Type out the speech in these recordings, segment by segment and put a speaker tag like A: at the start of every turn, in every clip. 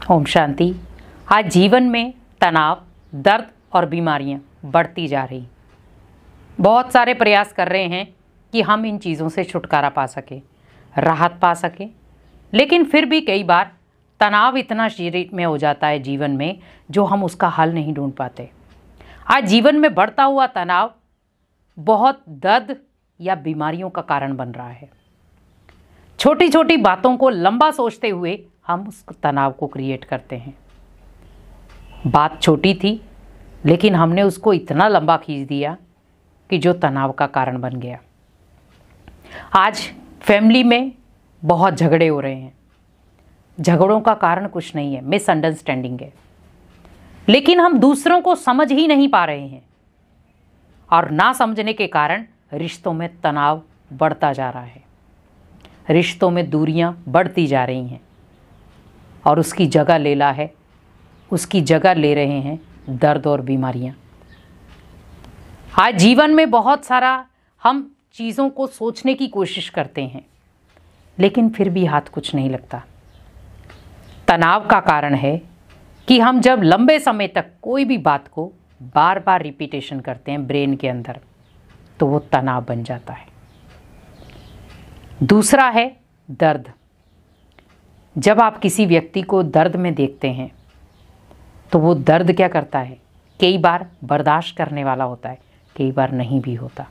A: ओम शांति। आज जीवन में तनाव, दर्द और बीमारियां बढ़ती जा रही। बहुत सारे प्रयास कर रहे हैं कि हम इन चीज़ों से छुटकारा पा सकें, राहत पा सकें, लेकिन फिर भी कई बार तनाव इतना शरीर में हो जाता है जीवन में जो हम उसका हल नहीं ढूंढ पाते। आज जीवन में बढ़ता हुआ तनाव बहुत दर्द या बीमारियों का कारण बन रहा है। छोटी छोटी बातों को लंबा सोचते हुए हम उस तनाव को क्रिएट करते हैं। बात छोटी थी लेकिन हमने उसको इतना लंबा खींच दिया कि जो तनाव का कारण बन गया। आज फैमिली में बहुत झगड़े हो रहे हैं। झगड़ों का कारण कुछ नहीं है, मिसअंडरस्टैंडिंग है, लेकिन हम दूसरों को समझ ही नहीं पा रहे हैं और ना समझने के कारण रिश्तों में तनाव बढ़ता जा रहा है। रिश्तों में दूरियां बढ़ती जा रही हैं और उसकी जगह ले रहे हैं दर्द और बीमारियां। आज जीवन में बहुत सारा हम चीज़ों को सोचने की कोशिश करते हैं लेकिन फिर भी हाथ कुछ नहीं लगता। तनाव का कारण है कि हम जब लंबे समय तक कोई भी बात को बार बार रिपीटेशन करते हैं ब्रेन के अंदर, तो वो तनाव बन जाता है। दूसरा है दर्द। जब आप किसी व्यक्ति को दर्द में देखते हैं तो वो दर्द क्या करता है, कई बार बर्दाश्त करने वाला होता है, कई बार नहीं भी होता।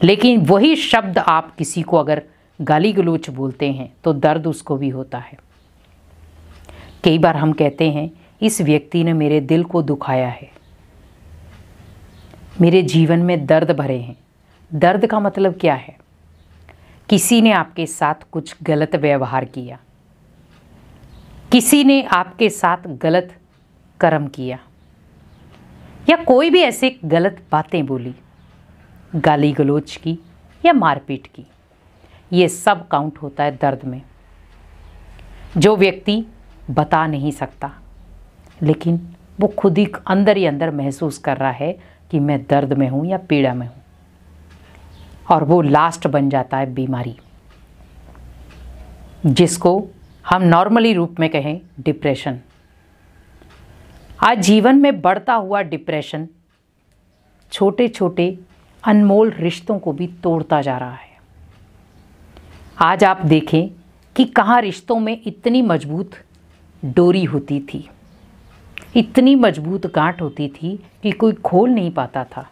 A: लेकिन वही शब्द आप किसी को अगर गाली गलौच बोलते हैं तो दर्द उसको भी होता है। कई बार हम कहते हैं इस व्यक्ति ने मेरे दिल को दुखाया है, मेरे जीवन में दर्द भरे हैं। दर्द का मतलब क्या है? किसी ने आपके साथ कुछ गलत व्यवहार किया, किसी ने आपके साथ गलत कर्म किया, या कोई भी ऐसे गलत बातें बोली, गाली गलौच की या मारपीट की। ये सब काउंट होता है दर्द में। जो व्यक्ति बता नहीं सकता लेकिन वो खुद ही अंदर ही अंदर महसूस कर रहा है कि मैं दर्द में हूँ या पीड़ा में हूँ, और वो लास्ट बन जाता है बीमारी, जिसको हम नॉर्मली रूप में कहें डिप्रेशन। आज जीवन में बढ़ता हुआ डिप्रेशन छोटे छोटे अनमोल रिश्तों को भी तोड़ता जा रहा है। आज आप देखें कि कहाँ रिश्तों में इतनी मजबूत डोरी होती थी, इतनी मजबूत गांठ होती थी कि कोई खोल नहीं पाता था,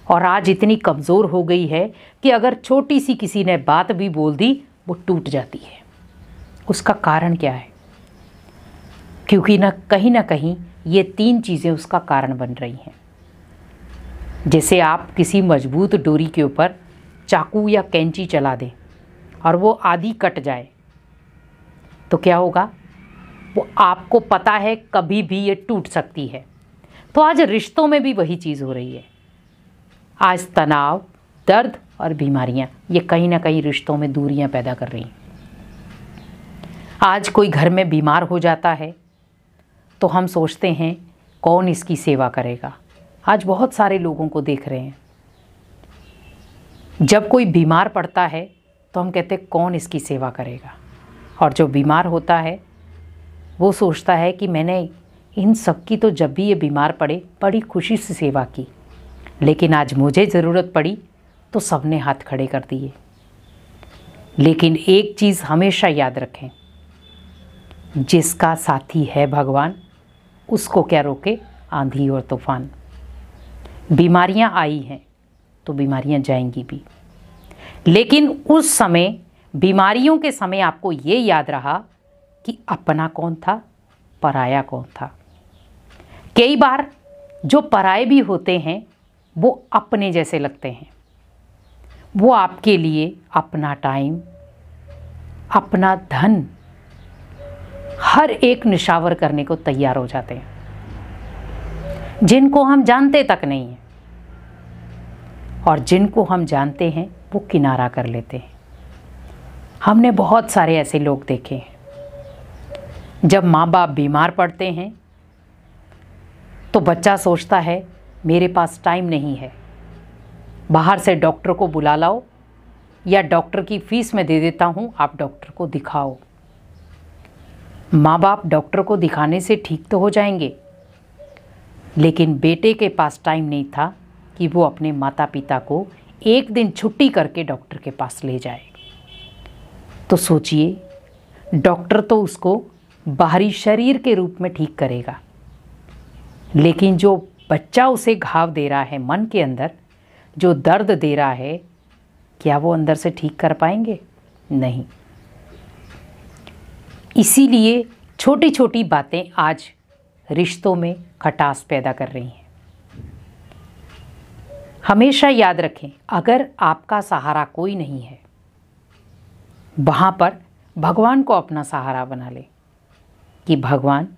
A: और आज इतनी कमज़ोर हो गई है कि अगर छोटी सी किसी ने बात भी बोल दी वो टूट जाती है। उसका कारण क्या है? क्योंकि ना कहीं ये तीन चीज़ें उसका कारण बन रही हैं। जैसे आप किसी मजबूत डोरी के ऊपर चाकू या कैंची चला दें और वो आधी कट जाए तो क्या होगा? वो आपको पता है कभी भी ये टूट सकती है। तो आज रिश्तों में भी वही चीज़ हो रही है। आज तनाव, दर्द और बीमारियां ये कहीं ना कहीं रिश्तों में दूरियां पैदा कर रही हैं। आज कोई घर में बीमार हो जाता है तो हम सोचते हैं कौन इसकी सेवा करेगा। आज बहुत सारे लोगों को देख रहे हैं, जब कोई बीमार पड़ता है तो हम कहते हैं कौन इसकी सेवा करेगा, और जो बीमार होता है वो सोचता है कि मैंने इन सब की तो जब भी ये बीमार पड़े बड़ी खुशी से सेवा की, लेकिन आज मुझे ज़रूरत पड़ी तो सबने हाथ खड़े कर दिए। लेकिन एक चीज़ हमेशा याद रखें, जिसका साथी है भगवान उसको क्या रोके आंधी और तूफान। बीमारियां आई हैं तो बीमारियां जाएंगी भी, लेकिन उस समय बीमारियों के समय आपको ये याद रहा कि अपना कौन था, पराया कौन था। कई बार जो पराये भी होते हैं वो अपने जैसे लगते हैं। वो आपके लिए अपना टाइम, अपना धन, हर एक निशावर करने को तैयार हो जाते हैं, जिनको हम जानते तक नहीं हैं, और जिनको हम जानते हैं वो किनारा कर लेते हैं। हमने बहुत सारे ऐसे लोग देखे हैं। जब माँ बाप बीमार पड़ते हैं तो बच्चा सोचता है मेरे पास टाइम नहीं है, बाहर से डॉक्टर को बुला लाओ या डॉक्टर की फीस मैं दे देता हूँ, आप डॉक्टर को दिखाओ। माँ बाप डॉक्टर को दिखाने से ठीक तो हो जाएंगे, लेकिन बेटे के पास टाइम नहीं था कि वो अपने माता पिता को एक दिन छुट्टी करके डॉक्टर के पास ले जाए। तो सोचिए, डॉक्टर तो उसको बाहरी शरीर के रूप में ठीक करेगा, लेकिन जो बच्चा उसे घाव दे रहा है मन के अंदर, जो दर्द दे रहा है, क्या वो अंदर से ठीक कर पाएंगे? नहीं। इसीलिए छोटी छोटी बातें आज रिश्तों में खटास पैदा कर रही हैं। हमेशा याद रखें, अगर आपका सहारा कोई नहीं है, वहाँ पर भगवान को अपना सहारा बना लें कि भगवान,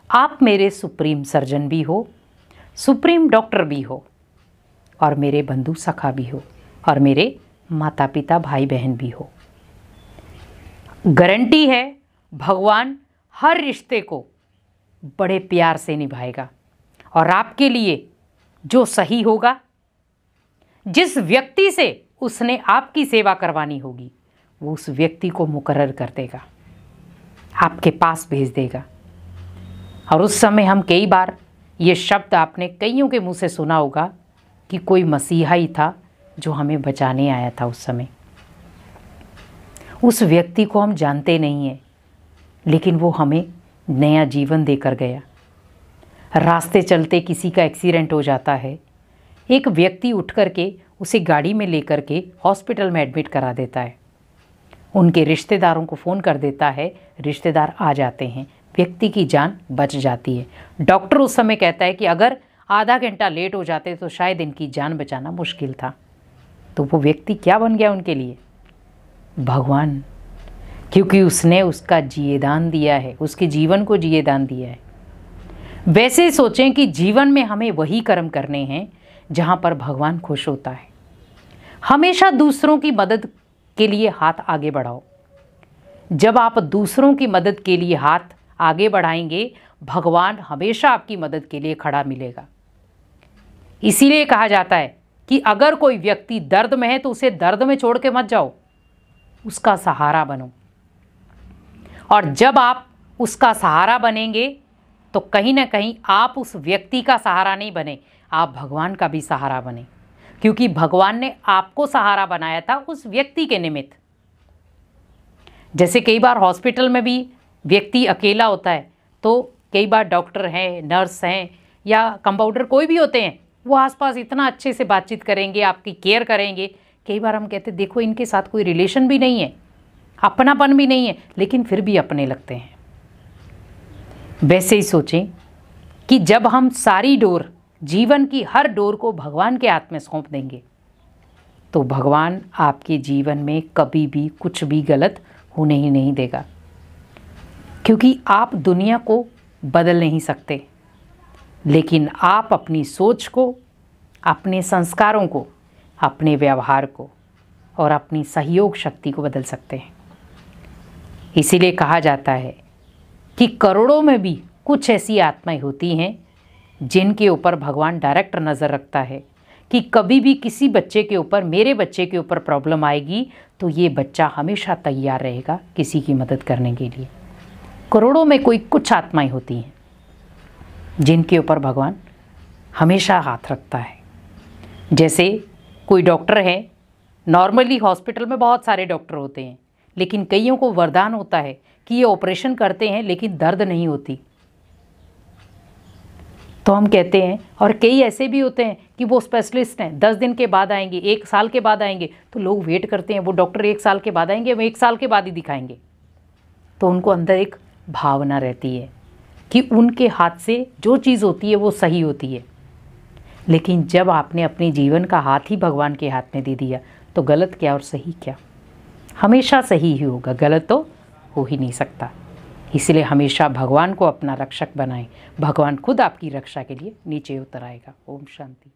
A: आप मेरे सुप्रीम सर्जन भी हो, सुप्रीम डॉक्टर भी हो, और मेरे बंधु सखा भी हो, और मेरे माता पिता भाई बहन भी हो। गारंटी है भगवान हर रिश्ते को बड़े प्यार से निभाएगा, और आपके लिए जो सही होगा, जिस व्यक्ति से उसने आपकी सेवा करवानी होगी, वो उस व्यक्ति को मुकर्रर कर देगा, आपके पास भेज देगा। और उस समय हम कई बार ये शब्द आपने कईयों के मुंह से सुना होगा कि कोई मसीहा ही था जो हमें बचाने आया था। उस समय उस व्यक्ति को हम जानते नहीं हैं, लेकिन वो हमें नया जीवन देकर गया। रास्ते चलते किसी का एक्सीडेंट हो जाता है, एक व्यक्ति उठ करके उसे गाड़ी में लेकर के हॉस्पिटल में एडमिट करा देता है, उनके रिश्तेदारों को फ़ोन कर देता है, रिश्तेदार आ जाते हैं, व्यक्ति की जान बच जाती है। डॉक्टर उस समय कहता है कि अगर आधा घंटा लेट हो जाते तो शायद इनकी जान बचाना मुश्किल था। तो वो व्यक्ति क्या बन गया उनके लिए? भगवान, क्योंकि उसने उसका जिएदान दिया है, उसके जीवन को जिएदान दिया है। वैसे सोचें कि जीवन में हमें वही कर्म करने हैं जहाँ पर भगवान खुश होता है। हमेशा दूसरों की मदद के लिए हाथ आगे बढ़ाओ। जब आप दूसरों की मदद के लिए हाथ आगे बढ़ाएंगे, भगवान हमेशा आपकी मदद के लिए खड़ा मिलेगा। इसीलिए कहा जाता है कि अगर कोई व्यक्ति दर्द में है तो उसे दर्द में छोड़ के मत जाओ, उसका सहारा बनो। और जब आप उसका सहारा बनेंगे तो कहीं ना कहीं आप उस व्यक्ति का सहारा नहीं बने, आप भगवान का भी सहारा बने, क्योंकि भगवान ने आपको सहारा बनाया था उस व्यक्ति के निमित्त। जैसे कई बार हॉस्पिटल में भी व्यक्ति अकेला होता है, तो कई बार डॉक्टर हैं, नर्स हैं या कंपाउंडर कोई भी होते हैं, वो आसपास इतना अच्छे से बातचीत करेंगे, आपकी केयर करेंगे। कई बार हम कहते देखो इनके साथ कोई रिलेशन भी नहीं है, अपनापन भी नहीं है, लेकिन फिर भी अपने लगते हैं। वैसे ही सोचें कि जब हम सारी डोर, जीवन की हर डोर को भगवान के हाथ में सौंप देंगे, तो भगवान आपके जीवन में कभी भी कुछ भी गलत होने ही नहीं देगा। क्योंकि आप दुनिया को बदल नहीं सकते, लेकिन आप अपनी सोच को, अपने संस्कारों को, अपने व्यवहार को और अपनी सहयोग शक्ति को बदल सकते हैं। इसीलिए कहा जाता है कि करोड़ों में भी कुछ ऐसी आत्माएं होती हैं जिनके ऊपर भगवान डायरेक्ट नज़र रखता है कि कभी भी किसी बच्चे के ऊपर, मेरे बच्चे के ऊपर प्रॉब्लम आएगी तो ये बच्चा हमेशा तैयार रहेगा किसी की मदद करने के लिए। करोड़ों में कोई कुछ आत्माएं होती हैं जिनके ऊपर भगवान हमेशा हाथ रखता है। जैसे कोई डॉक्टर है, नॉर्मली हॉस्पिटल में बहुत सारे डॉक्टर होते हैं, लेकिन कईयों को वरदान होता है कि ये ऑपरेशन करते हैं लेकिन दर्द नहीं होती। तो हम कहते हैं, और कई ऐसे भी होते हैं कि वो स्पेशलिस्ट हैं, 10 दिन के बाद आएंगे, 1 साल के बाद आएंगे, तो लोग वेट करते हैं वो डॉक्टर 1 साल के बाद आएंगे, वो 1 साल के बाद ही दिखाएंगे। तो उनको अंदर एक भावना रहती है कि उनके हाथ से जो चीज़ होती है वो सही होती है। लेकिन जब आपने अपने जीवन का हाथ ही भगवान के हाथ में दे दिया तो गलत क्या और सही क्या, हमेशा सही ही होगा, गलत तो हो ही नहीं सकता। इसलिए हमेशा भगवान को अपना रक्षक बनाएं, भगवान खुद आपकी रक्षा के लिए नीचे उतर आएगा। ओम शांति।